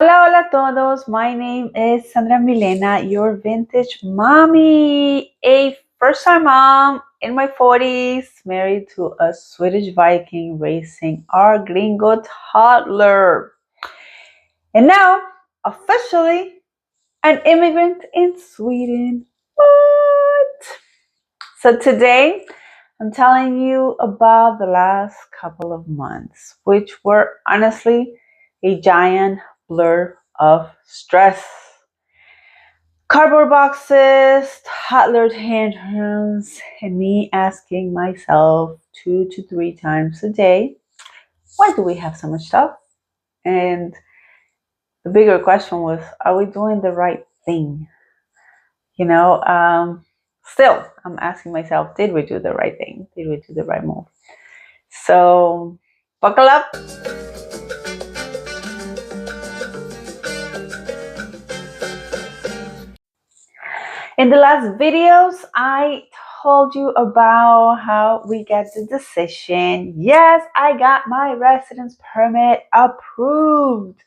Hola, hola todos. My name is Sandra Milena, your vintage mommy, a first-time mom in my 40s, married to a Swedish Viking, raising our gringo toddler. And now, officially, an immigrant in Sweden. What? So today, I'm telling you about the last couple of months, which were honestly a giant blur of stress. Cardboard boxes, toddler tantrums, and me asking myself 2 to 3 times a day, why do we have so much stuff? And the bigger question was, are we doing the right thing? You know, still, I'm asking myself, did we do the right thing? Did we do the right move? So, buckle up. In the last videos, I told you about how we get the decision. Yes, I got my residence permit approved.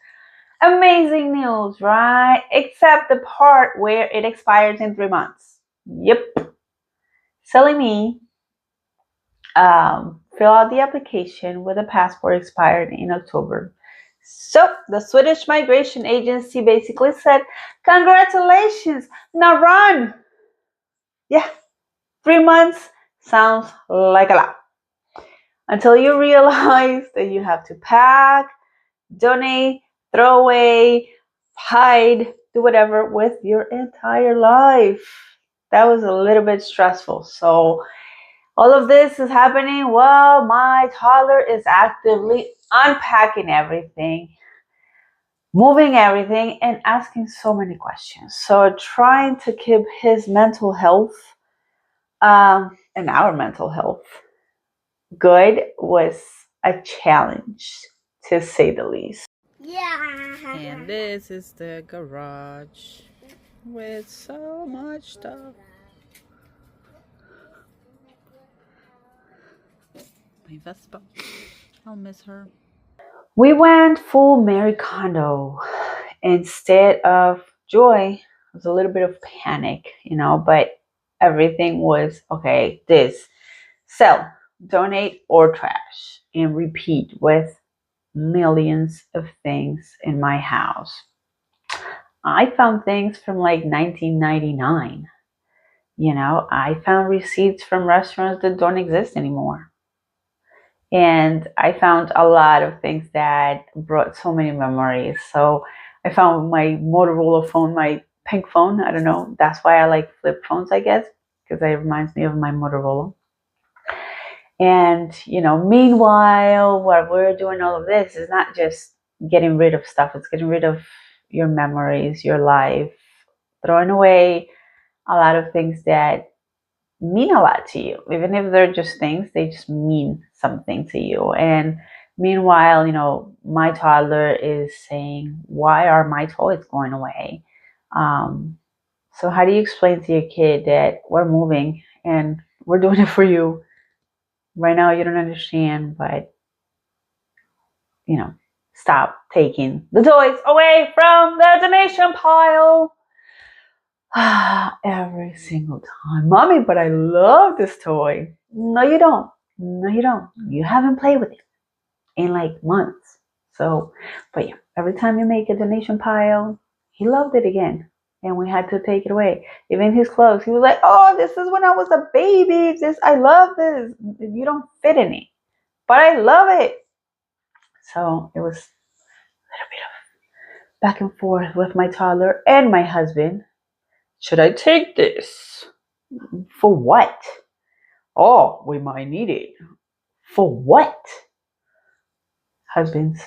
Amazing news, right? Except the part where it expires in 3 months. Yep. Silly me. Fill out the application with a passport expired in October. So the Swedish Migration Agency basically said, congratulations, now run. Yeah, 3 months sounds like a lot. Until you realize that you have to pack, donate, throw away, hide, do whatever with your entire life. That was a little bit stressful. So all of this is happening while my toddler is actively unpacking everything, moving everything, and asking so many questions. So trying to keep his mental health and our mental health good was a challenge, to say the least. Yeah. And this is the garage with so much stuff. My Vespa. I'll miss her. We went full Mary Kondo. Instead of joy, it was a little bit of panic, but everything was okay. This, sell, donate, or trash, and repeat with millions of things in my house. I found things from like 1999. I found receipts from restaurants that don't exist anymore. And I found a lot of things that brought so many memories. So I found my Motorola phone, my pink phone. I don't know. That's why I like flip phones, I guess, because it reminds me of my Motorola. And, meanwhile, while we're doing all of this, is not just getting rid of stuff, it's getting rid of your memories, your life, throwing away a lot of things that mean a lot to you. Even if they're just things, they just mean something to you. And meanwhile, my toddler is saying, why are my toys going away? So how do you explain to your kid that we're moving and we're doing it for you? Right now you don't understand, but stop taking the toys away from the donation pile. Every single time. Mommy, but I love this toy. No, you don't. No, you don't. You haven't played with it in like months. So, but yeah, every time you make a donation pile, he loved it again. And we had to take it away. Even his clothes, he was like, oh, this is when I was a baby. I love this. You don't fit in it. But I love it. So it was a little bit of back and forth with my toddler and my husband. Should I take this? For what? Oh, we might need it. For what? Husbands.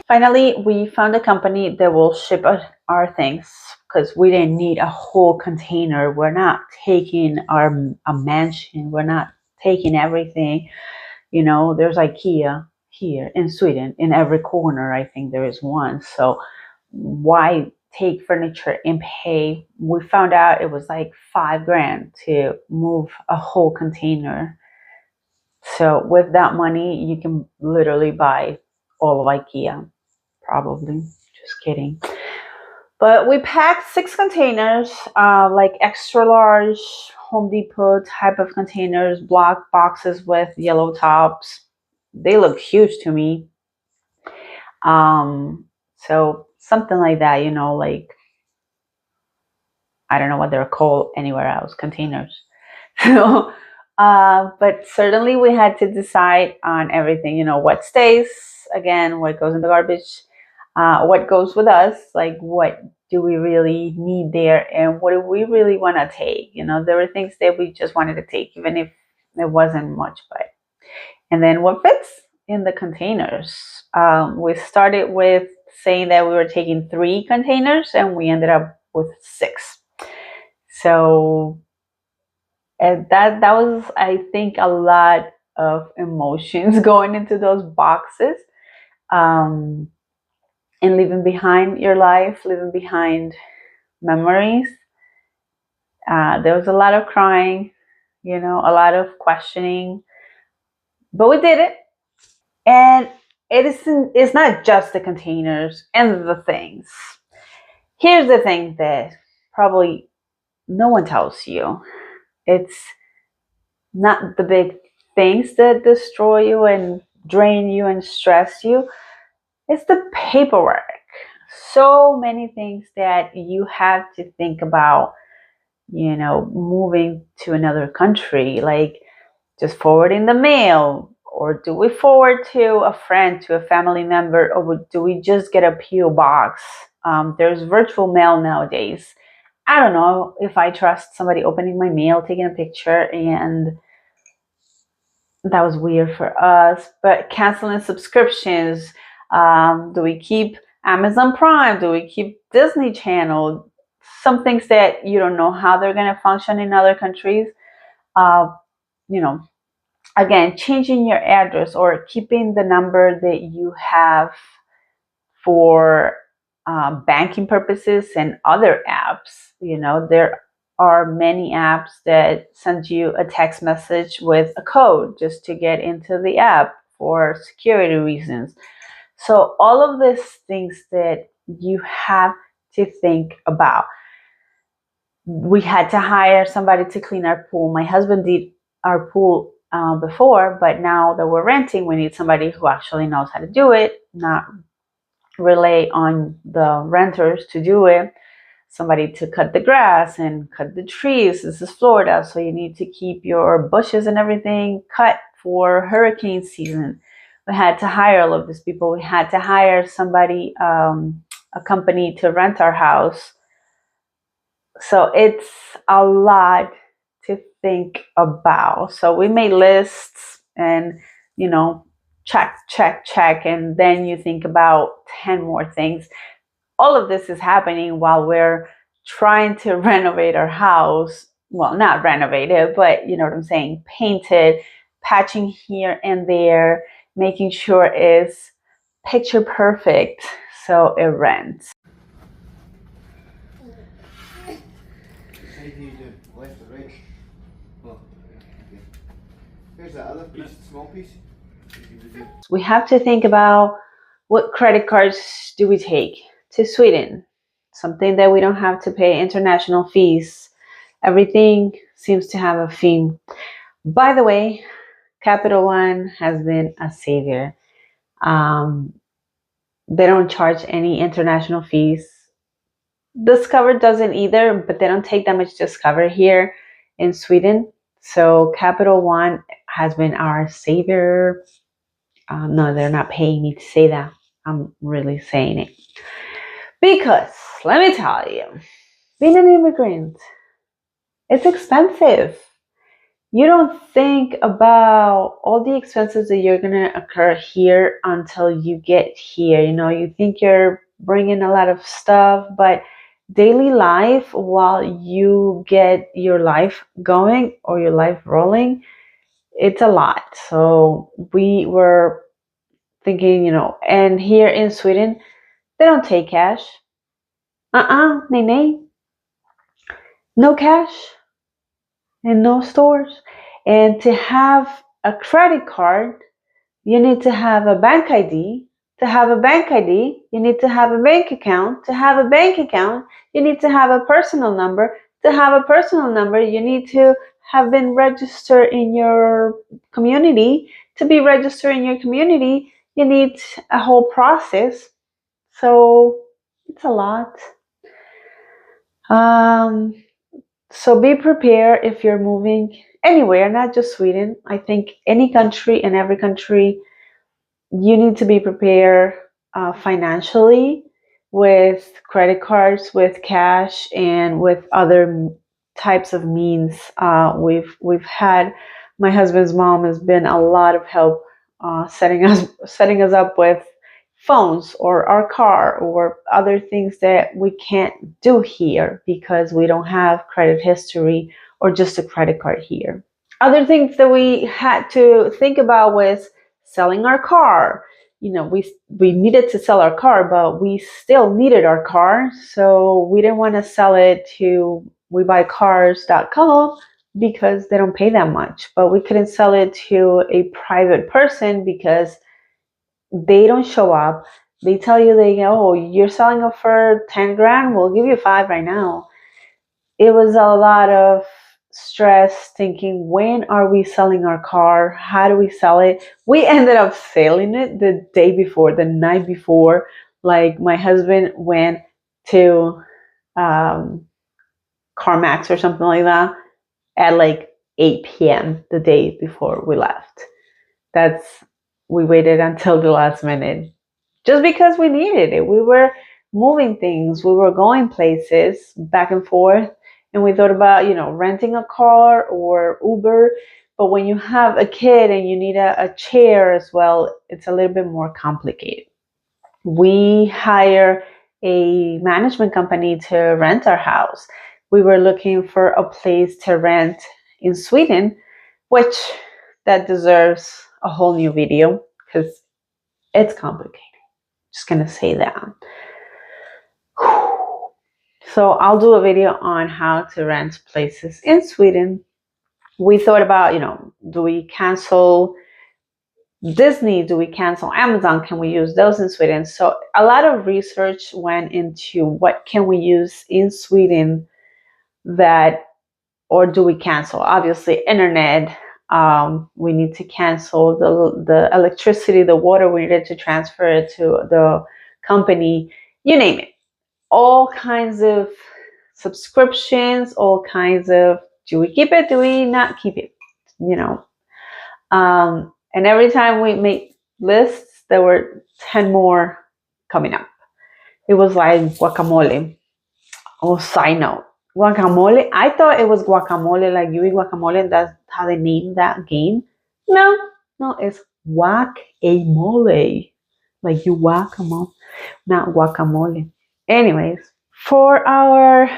Finally, we found a company that will ship us our things because we didn't need a whole container. We're not taking a mansion. We're not taking everything. There's IKEA here in Sweden. In every corner, I think there is one. So why take furniture and pay? We found out it was like 5 grand to move a whole container. So with that money, you can literally buy all of IKEA, probably. Just kidding. But we packed 6 containers, like extra large Home Depot type of containers, block boxes with yellow tops. They look huge to me. So something like that, like I don't know what they're called anywhere else, containers. So, but certainly we had to decide on everything, what stays, again, what goes in the garbage, what goes with us, like what do we really need there, and what do we really want to take. There were things that we just wanted to take, even if it wasn't much, but, and then what fits in the containers. We started with saying that we were taking 3 containers, and we ended up with 6. So and that was, I think, a lot of emotions going into those boxes, um, and leaving behind your life, leaving behind memories. There was a lot of crying, a lot of questioning, but we did it. And it's not just the containers and the things. Here's the thing that probably no one tells you. It's not the big things that destroy you and drain you and stress you. It's the paperwork. So many things that you have to think about, moving to another country, like just forwarding the mail, or do we forward to a friend, to a family member, or do we just get a PO box? There's virtual mail nowadays. I don't know if I trust somebody opening my mail, taking a picture, and that was weird for us. But canceling subscriptions, do we keep Amazon Prime? Do we keep Disney Channel? Some things that you don't know how they're going to function in other countries. Uh, you know, Again, changing your address or keeping the number that you have for banking purposes and other apps. There are many apps that send you a text message with a code just to get into the app for security reasons. So all of these things that you have to think about. We had to hire somebody to clean our pool. My husband did our pool before, but now that we're renting, we need somebody who actually knows how to do it, not rely on the renters to do it. Somebody to cut the grass and cut the trees. This is Florida, so you need to keep your bushes and everything cut for hurricane season. We had to hire all of these people. We had to hire somebody, a company to rent our house. So it's a lot to think about. So we made lists and, check, check, check. And then you think about 10 more things. All of this is happening while we're trying to renovate our house. Well, not renovate it, but you know what I'm saying? Paint it, patching here and there, making sure it's picture perfect so it rents. Anything you do, left or right? Oh, okay. Here's that other piece, small piece. We have to think about what credit cards do we take to Sweden, something that we don't have to pay international fees. Everything seems to have a fee. By the way, Capital One has been a savior. Um, they don't charge any international fees. Discover doesn't either, but they don't take that much Discover here in Sweden. So Capital One has been our savior. No, they're not paying me to say that. I'm really saying it. Because, let me tell you, being an immigrant, it's expensive. You don't think about all the expenses that you're going to occur here until you get here. You think you're bringing a lot of stuff, but daily life, while you get your life going or your life rolling, it's a lot. So we were thinking, and here in Sweden, they don't take cash. Nay, nay. No cash and no stores. And to have a credit card, you need to have a bank ID. To have a bank ID, you need to have a bank account. To have a bank account, you need to have a personal number. To have a personal number, you need to have been registered in your community. To be registered in your community, you need a whole process. So it's a lot. Um, so be prepared if you're moving anywhere, not just Sweden. I think any country and every country, you need to be prepared financially with credit cards, with cash, and with other types of means. We've had, my husband's mom has been a lot of help setting us up with phones or our car or other things that we can't do here because we don't have credit history or just a credit card here. Other things that we had to think about was selling our car. We needed to sell our car, but we still needed our car, so we didn't want to sell it to webuycars.com because they don't pay that much. But we couldn't sell it to a private person because they don't show up. They tell you, oh, you're selling it for 10 grand, we'll give you 5 right now. It was a lot of stress thinking, when are we selling our car? How do we sell it? We ended up selling it the day before, the night before. Like, my husband went to CarMax or something like that at like 8 p.m. the day before we left. We waited until the last minute just because we needed it. We were moving things, we were going places back and forth, and we thought about, renting a car or Uber. But when you have a kid and you need a chair as well, it's a little bit more complicated. We hire a management company to rent our house. We were looking for a place to rent in Sweden, which that deserves a whole new video because it's complicated. Just gonna say that. So I'll do a video on how to rent places in Sweden. We thought about, do we cancel Disney? Do we cancel Amazon? Can we use those in Sweden? So a lot of research went into what can we use in Sweden or do we cancel? Obviously, internet. We need to cancel the electricity, the water. We needed to transfer it to the company. You name it. All kinds of subscriptions, all kinds of, do we keep it? Do we not keep it? And every time we make lists, there were 10 more coming up. It was like guacamole. Oh, side note, guacamole. I thought it was guacamole, like you eat guacamole, and that's how they named that game. No, it's guac-a-mole. Like you guacamole, not guacamole. Anyways, for our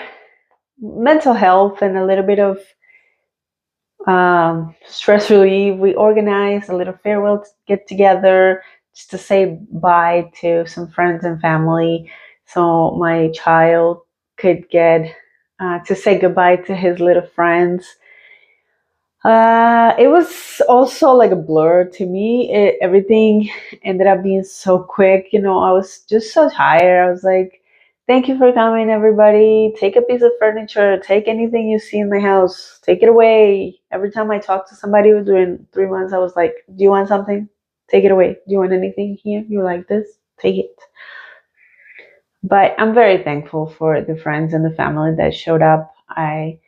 mental health and a little bit of stress relief, we organized a little farewell get together just to say bye to some friends and family, so my child could get to say goodbye to his little friends. It was also like a blur to me. Everything ended up being so quick. I was just so tired. I was like, thank you for coming, everybody. Take a piece of furniture. Take anything you see in my house. Take it away. Every time I talked to somebody during 3 months, I was like, do you want something? Take it away. Do you want anything here? You like this? Take it. But I'm very thankful for the friends and the family that showed up. It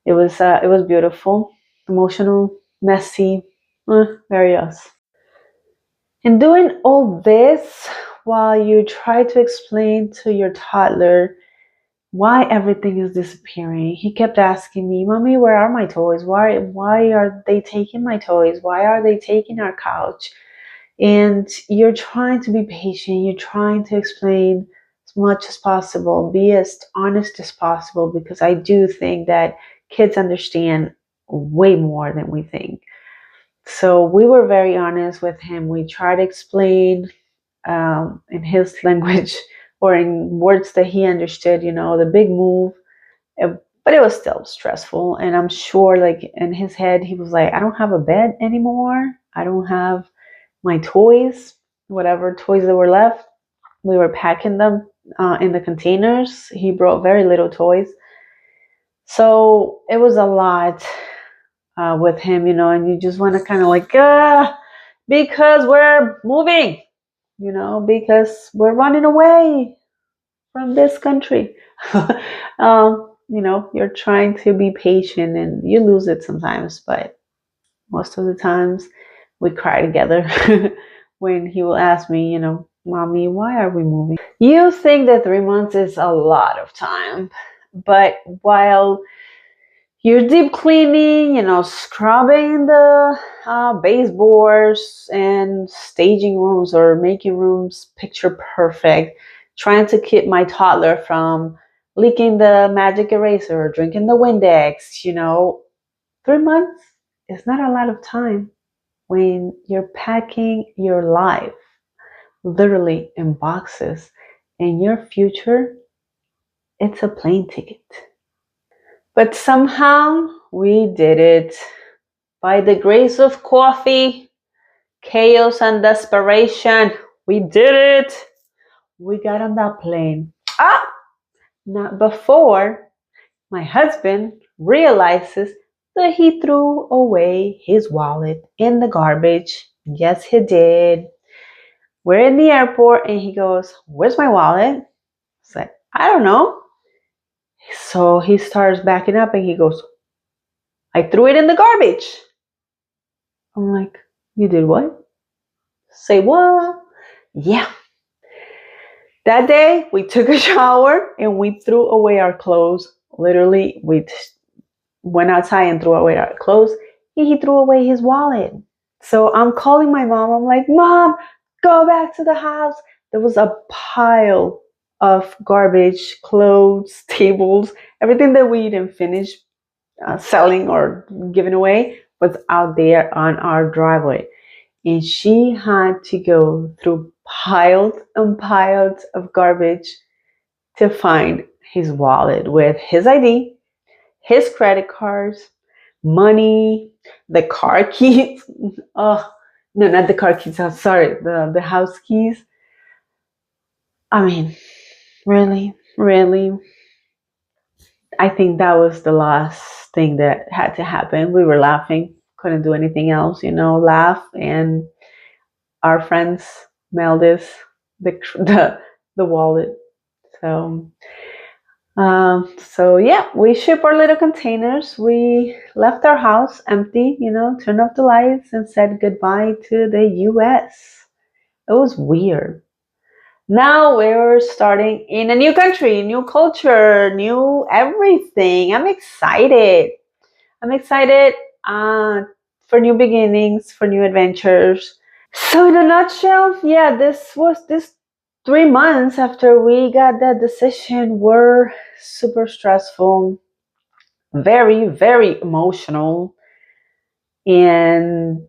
was beautiful, emotional, messy, very us. And doing all this while you try to explain to your toddler why everything is disappearing. He kept asking me, Mommy, where are my toys? Why are they taking my toys? Why are they taking our couch? And you're trying to be patient. You're trying to explain as much as possible. Be as honest as possible, because I do think that kids understand way more than we think. So we were very honest with him. We tried to explain in his language or in words that he understood, the big move. But it was still stressful. And I'm sure, like, in his head, he was like, I don't have a bed anymore. I don't have my toys, whatever toys that were left. We were packing them in the containers. He brought very little toys. So it was a lot with him, and you just want to kind of like, because we're moving, because we're running away from this country. You're trying to be patient and you lose it sometimes, but most of the times we cry together when he will ask me, Mommy, why are we moving? You think that 3 months is a lot of time, but while you're deep cleaning, scrubbing the baseboards and staging rooms or making rooms picture perfect, trying to keep my toddler from leaking the magic eraser or drinking the Windex, 3 months is not a lot of time when you're packing your life literally in boxes and your future, it's a plane ticket. But somehow we did it. By the grace of coffee, chaos, and desperation, we did it. We got on that plane. Not before my husband realizes that he threw away his wallet in the garbage. Yes, he did. We're in the airport and he goes, where's my wallet? I said, I don't know. So he starts backing up and he goes, I threw it in the garbage. I'm like, you did what? Say what? Yeah. That day we took a shower and we threw away our clothes. Literally, we went outside and threw away our clothes. And he threw away his wallet. So I'm calling my mom. I'm like, Mom, go back to the house. There was a pile of garbage, clothes, tables, everything that we didn't finish selling or giving away was out there on our driveway. And she had to go through piles and piles of garbage to find his wallet with his ID, his credit cards, money, the car keys. Oh, no, not the car keys. I'm sorry, the house keys. I mean, really, really. I think that was the last thing that had to happen. We were laughing, couldn't do anything else, laugh. And our friends mailed us the wallet. So yeah, we ship our little containers. We left our house empty, turned off the lights and said goodbye to the US. It was weird. Now we're starting in a new country, new culture, new everything. I'm excited. For new beginnings, for new adventures. So in a nutshell, yeah, this 3 months after we got that decision were super stressful, very, very emotional, and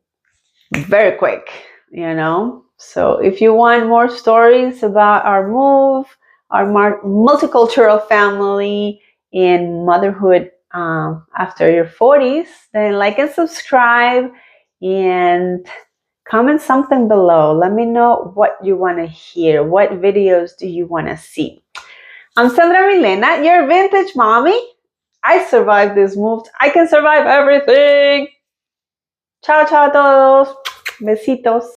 very quick, So if you want more stories about our move, our multicultural family, and motherhood after your 40s, then like and subscribe and comment something below. Let me know what you want to hear. What videos do you want to see? I'm Sandra Milena, your vintage mommy. I survived this move. I can survive everything. Ciao, ciao, todos. Besitos.